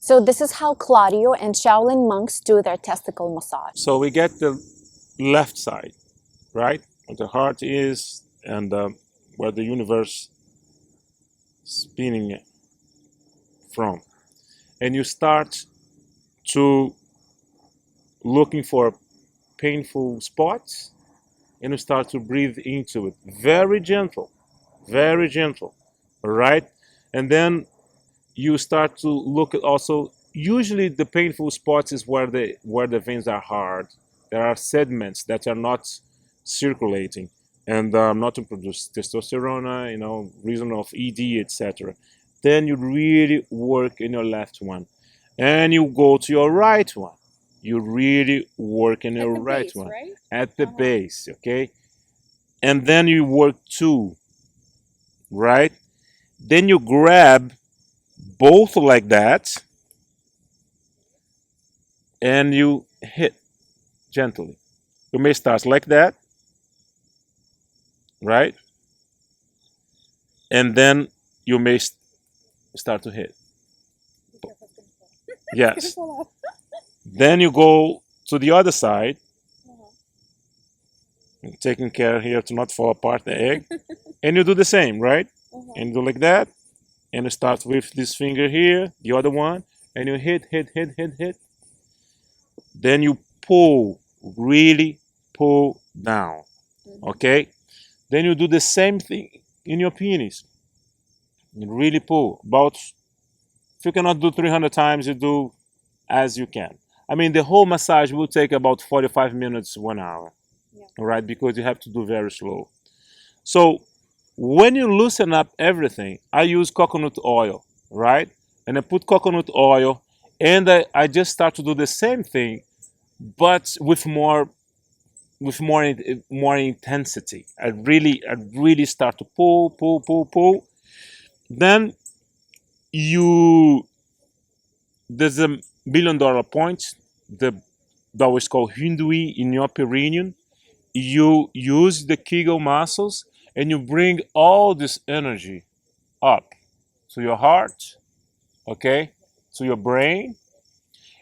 So this is how Claudio and Shaolin monks do their testicle massage. So we get the left side, right? Where the heart is and where the universe spinning from. And you start to looking for painful spots and you start to breathe into it. Very gentle, all right? And then you start to look at also, usually the painful spots is where the veins are hard. There are sediments that are not circulating and not to produce testosterone, reason of ED, etc. Then you really work in your left one. And you go to your right one. You really work in your right base, one. right? At the base, okay? And then you work two, right? Then you grab both like that and you hit gently. You may start like that, right? And then you may start to hit. Yes. Then you go to the other side, taking care here to not fall apart the egg. And you do the same, right? And you do like that. And you start with this finger here, the other one, and you hit. Then you pull, really pull down, okay? Then you do the same thing in your penis. You really pull. If you cannot do 300 times, you do as you can. I mean, the whole massage will take about 45 minutes, 1 hour, all right? Because you have to do very slow. So when you loosen up everything, I use coconut oil, right? And I put coconut oil and I just start to do the same thing, but with more intensity. I really start to pull. Then there's a $1 billion point, that was called Hindui in your perineum. You use the Kegel muscles and you bring all this energy up to your heart, okay, to your brain,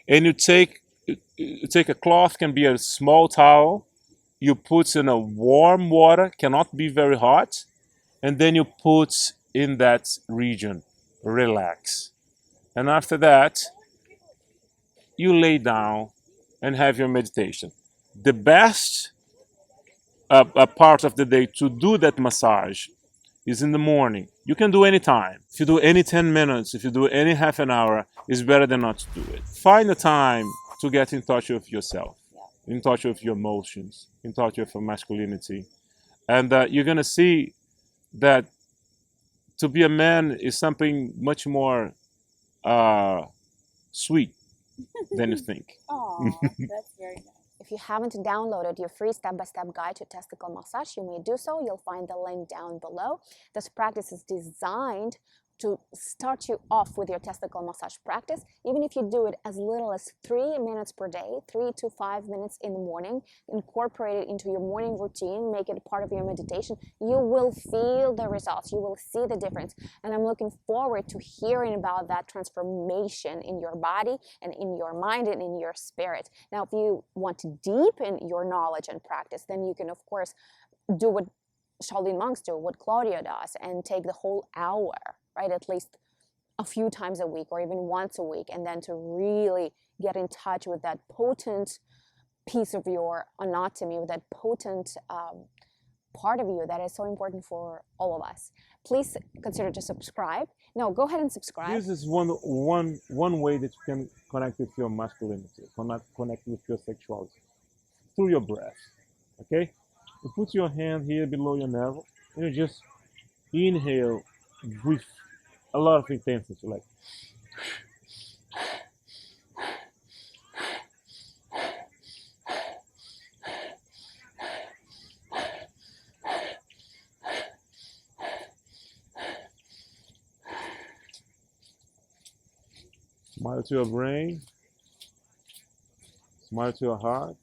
and you take a cloth, can be a small towel, you put in a warm water, cannot be very hot, and then you put in that region, relax. And after that, you lay down and have your meditation. The best part of the day to do that massage is in the morning. You can do any time. If you do any 10 minutes, if you do any half an hour, it's better than not to do it. Find a time to get in touch with yourself, in touch with your emotions, in touch with your masculinity. And you're going to see that to be a man is something much more sweet than you think. Oh, that's very nice. If you haven't downloaded your free step-by-step guide to testicle massage, you may do so. You'll find the link down below. This practice is designed to start you off with your testicle massage practice. Even if you do it as little as 3 minutes per day, 3 to 5 minutes in the morning, incorporate it into your morning routine, make it part of your meditation, you will feel the results. You will see the difference. And I'm looking forward to hearing about that transformation in your body and in your mind and in your spirit. Now, if you want to deepen your knowledge and practice, then you can, of course, do what Shaolin monks do, what Claudio does, and take the whole hour, right? At least a few times a week or even once a week, and then to really get in touch with that potent piece of your anatomy, with that potent part of you that is so important for all of us. Please consider to subscribe. No, go ahead and subscribe. This is one way that you can connect with your masculinity, connect with your sexuality, through your breath, okay? You put your hand here below your navel and you just inhale with a lot of intensity, like smile to your brain, smile to your heart,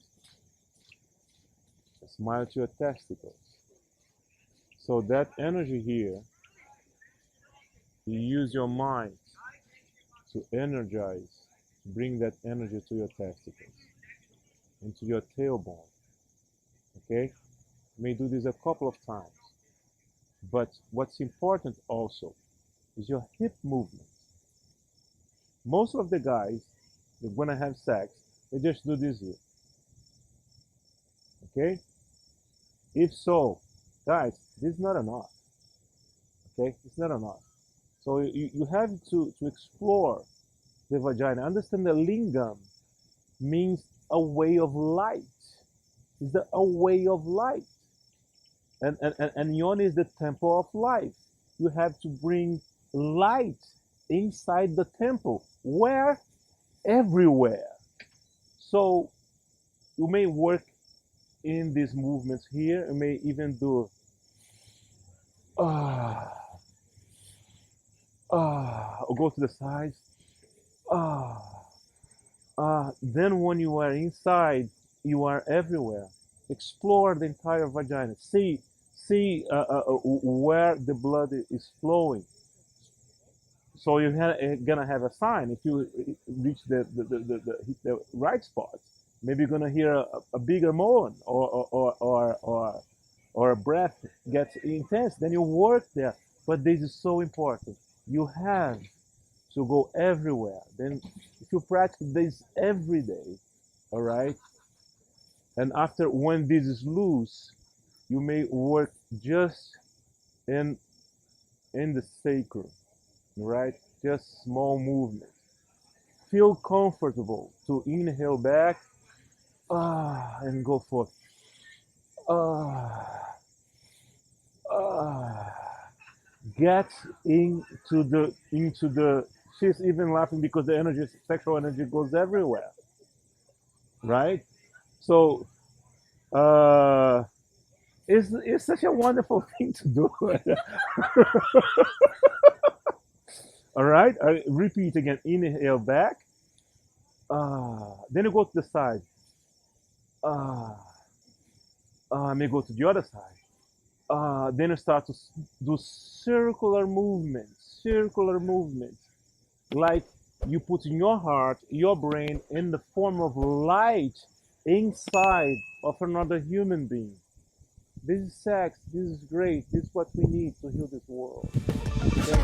smile to your testicles. So that energy here, you use your mind to energize, bring that energy to your testicles, into your tailbone. Okay? You may do this a couple of times. But what's important also is your hip movement. Most of the guys that want to have sex, they just do this here. Okay? If so, guys, this is not enough. Okay? It's not enough. So you have to explore the vagina. Understand that lingam means a way of light. It's a way of light. And yoni is the temple of life. You have to bring light inside the temple. Where? Everywhere. So you may work in these movements here. You may even do or go to the sides. Then when you are inside, you are everywhere. Explore the entire vagina. See where the blood is flowing. So you're gonna have a sign if you reach the right spot. Maybe you're gonna hear a bigger moan or a breath gets intense. Then you work there. But this is so important. You have to go everywhere. Then if you practice this every day, all right. And after when this is loose, you may work just in the sacrum, right? Just small movements. Feel comfortable to inhale back, and go forth. Get into the. She's even laughing because the energy, sexual energy, goes everywhere, right? So, it's such a wonderful thing to do. All right, I repeat again. Inhale back. Then you go to the side. May go to the other side. Then you start to do circular movements, like you put in your heart, your brain in the form of light inside of another human being. This is sex. This is great. This is what we need to heal this world. Okay?